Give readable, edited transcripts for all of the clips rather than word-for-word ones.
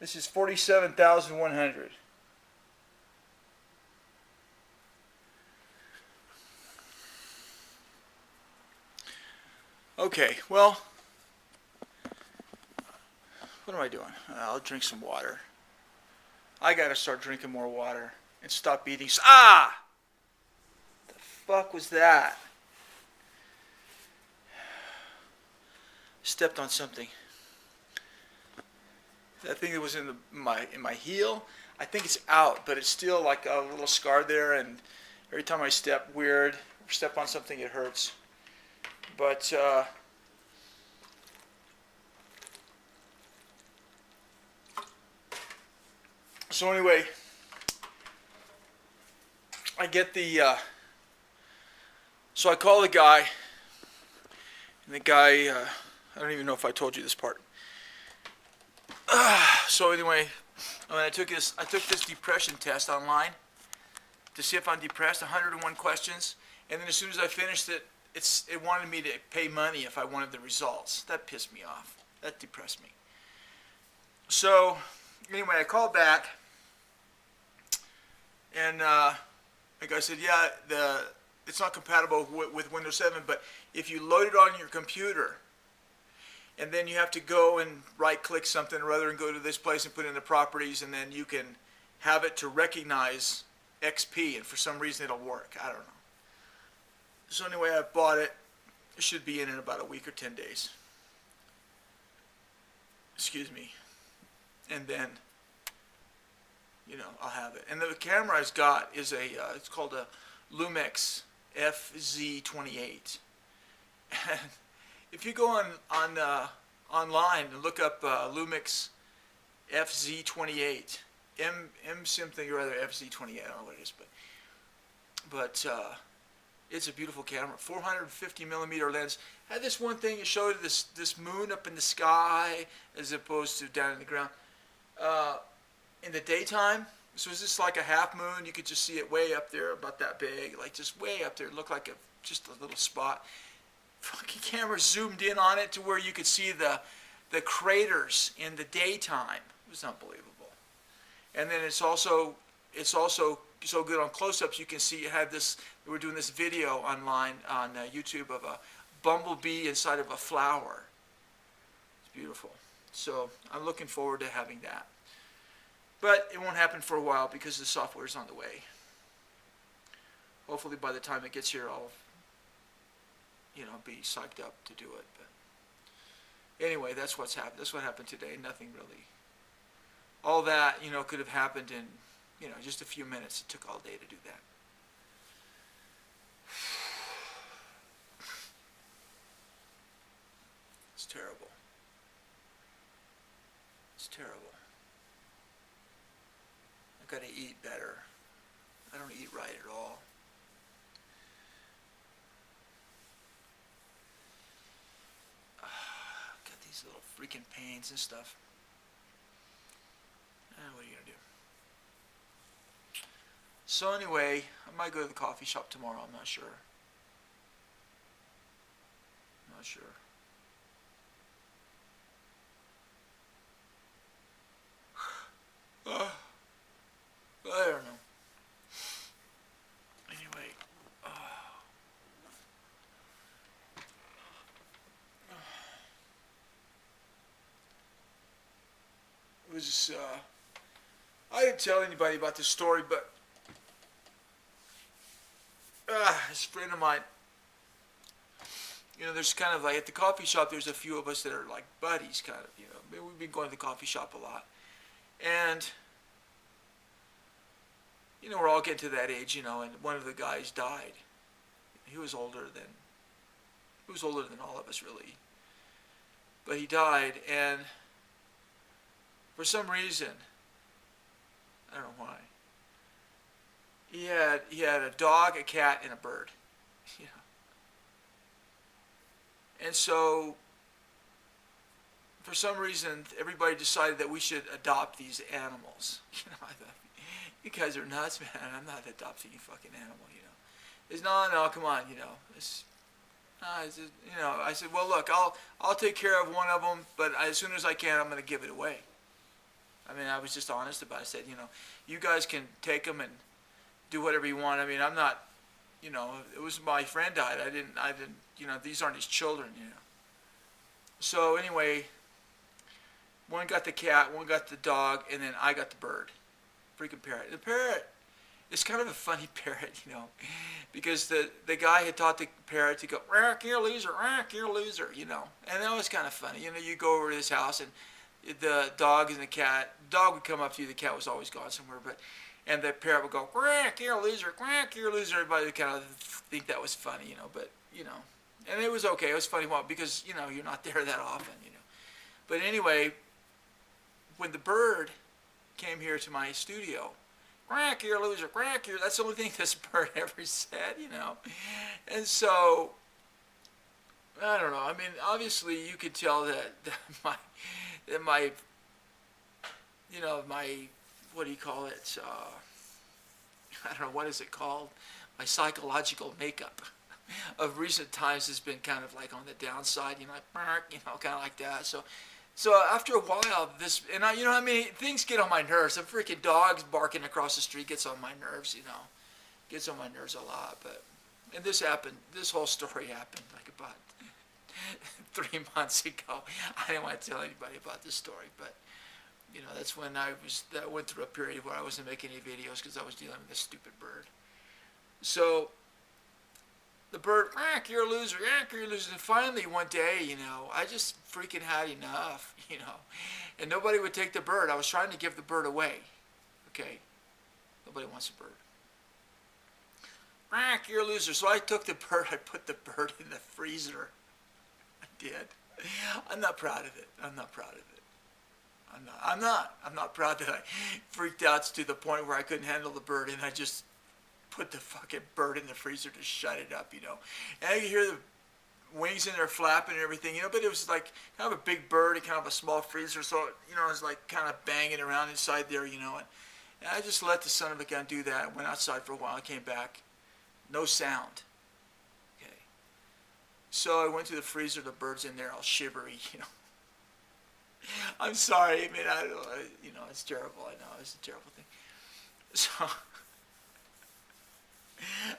This is 47,100. Okay, well, what am I doing? I'll drink some water. I gotta start drinking more water and stop eating. Ah! The fuck was that? Stepped on something. That thing that was in my heel, I think it's out, but it's still like a little scar there, and every time I step on something, it hurts. But so anyway, I get the so I call the guy, and the guy I don't even know if I told you this part. So anyway, I took this depression test online to see if I'm depressed. 101 questions, and then as soon as I finished it, it wanted me to pay money if I wanted the results. That pissed me off. That depressed me. So anyway, I called back, and like I said, yeah, it's not compatible with Windows 7, but if you load it on your computer, and then you have to go and right-click something or other and go to this place and put in the properties, and then you can have it to recognize XP, and for some reason it'll work. I don't know. So anyway, I bought it. It should be in about a week or 10 days. Excuse me. And then, I'll have it. And the camera I've got is it's called a lumix FZ28. And if you go online and look up lumix FZ28, M something or other FZ28, I don't know what it is, but it's a beautiful camera. 450 millimeter lens. Had this one thing that showed this moon up in the sky as opposed to down in the ground. In the daytime, so it's just like a half moon. You could just see it way up there, about that big, like just way up there. It looked like just a little spot. Fucking camera zoomed in on it to where you could see the craters in the daytime. It was unbelievable. And then it's also so good on close-ups. You can see you had this. We were doing this video online on YouTube of a bumblebee inside of a flower. It's beautiful. So I'm looking forward to having that. But it won't happen for a while because the software is on the way. Hopefully by the time it gets here, I'll be psyched up to do it. But anyway, that's what's happened. That's what happened today. Nothing really. All that could have happened in just a few minutes. It took all day to do that. It's terrible. It's terrible. I've got to eat better. I don't eat right at all. Got these little freaking pains and stuff. What are you going to do? So anyway, I might go to the coffee shop tomorrow. I'm not sure. I'm not sure. I don't know. Anyway. It was, I didn't tell anybody about this story, but this friend of mine, there's kind of like at the coffee shop, there's a few of us that are like buddies, kind of, We've been going to the coffee shop a lot. And, we're all getting to that age, and one of the guys died. He was older than all of us, really. But he died, and for some reason, I don't know why, he had a dog, a cat, and a bird. And so, for some reason, everybody decided that we should adopt these animals. I thought, you guys are nuts, man. I'm not adopting a fucking animal, It's no, come on, I said, well, look, I'll take care of one of them, but as soon as I can, I'm going to give it away. I mean, I was just honest about it. I said, you know, you guys can take them and do whatever you want. I mean, I'm not, you know, it was my friend died. I didn't, you know, these aren't his children, you know. So anyway, one got the cat, one got the dog, and then I got the bird. Freaking parrot. The parrot is kind of a funny parrot, you know, because the guy had taught the parrot to go, rack, you're a loser, you know. And that was kind of funny. You know, you go over to his house, and the dog and the cat, the dog would come up to you, the cat was always gone somewhere, but, and the parrot would go, quack, you're a loser, quack, you're a loser. Everybody would kind of think that was funny, you know, but, you know, and it was okay. It was funny because, you know, you're not there that often, you know. But anyway, when the bird came here to my studio, quack, you're a loser, quack, that's the only thing this bird ever said, you know. And so, I don't know. I mean, obviously you could tell that my, you know, my, what do you call it? I don't know, what is it called? My psychological makeup of recent times has been kind of like on the downside, you know, like, you know, kind of like that. So after a while, and you know, I mean, things get on my nerves. The freaking dogs barking across the street gets on my nerves, you know, gets on my nerves a lot. But, and this whole story happened like about 3 months ago. I didn't want to tell anybody about this story, but, you know, that's when I went through a period where I wasn't making any videos because I was dealing with this stupid bird. So, the bird, you're a loser, you're a loser. And finally, one day, you know, I just freaking had enough, you know. And nobody would take the bird. I was trying to give the bird away. Okay? Nobody wants a bird. You're a loser. So I took the bird, I put the bird in the freezer. I did. I'm not proud of it. I'm not proud of it. I'm not proud that I freaked out to the point where I couldn't handle the bird and I just put the fucking bird in the freezer to shut it up, you know. And I could hear the wings in there flapping and everything, you know, but it was like kind of a big bird and kind of a small freezer, so, you know, it was like kind of banging around inside there, you know. And I just let the son of a gun do that. Went outside for a while, I came back, no sound. Okay. So I went to the freezer, the bird's in there, all shivery, you know. I'm sorry, I mean, you know, it's terrible, I know, it's a terrible thing. So,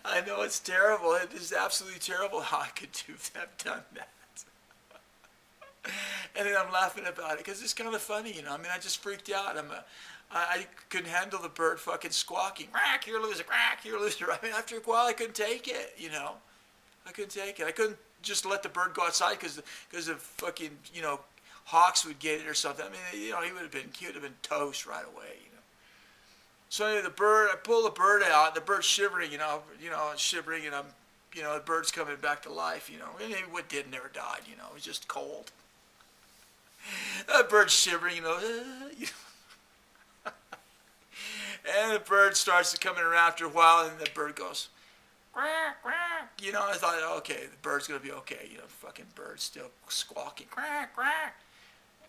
I know it's terrible. It is absolutely terrible how I could have done that. And then I'm laughing about it because it's kind of funny, you know. I mean, I just freaked out. I couldn't handle the bird fucking squawking. Quack, you're a loser. Quack, you're a loser. I mean, after a while, I couldn't take it, you know. I couldn't take it. I couldn't just let the bird go outside because the fucking, you know, hawks would get it or something. I mean, you know, he would have been toast right away, you know. So anyway, I pull the bird out, the bird's shivering, you know, shivering, and you know, the bird's coming back to life, you know. And it did never died, you know, it was just cold. The bird's shivering, you know, and the bird starts coming around after a while, and the bird goes, quack, quack. You know, I thought, okay, the bird's going to be okay, you know, fucking bird's still squawking, quack, quack.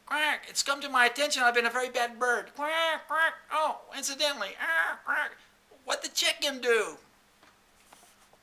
Quack, it's come to my attention I've been a very bad bird. Quack, quack. Oh, incidentally, quack. What'd the chicken do?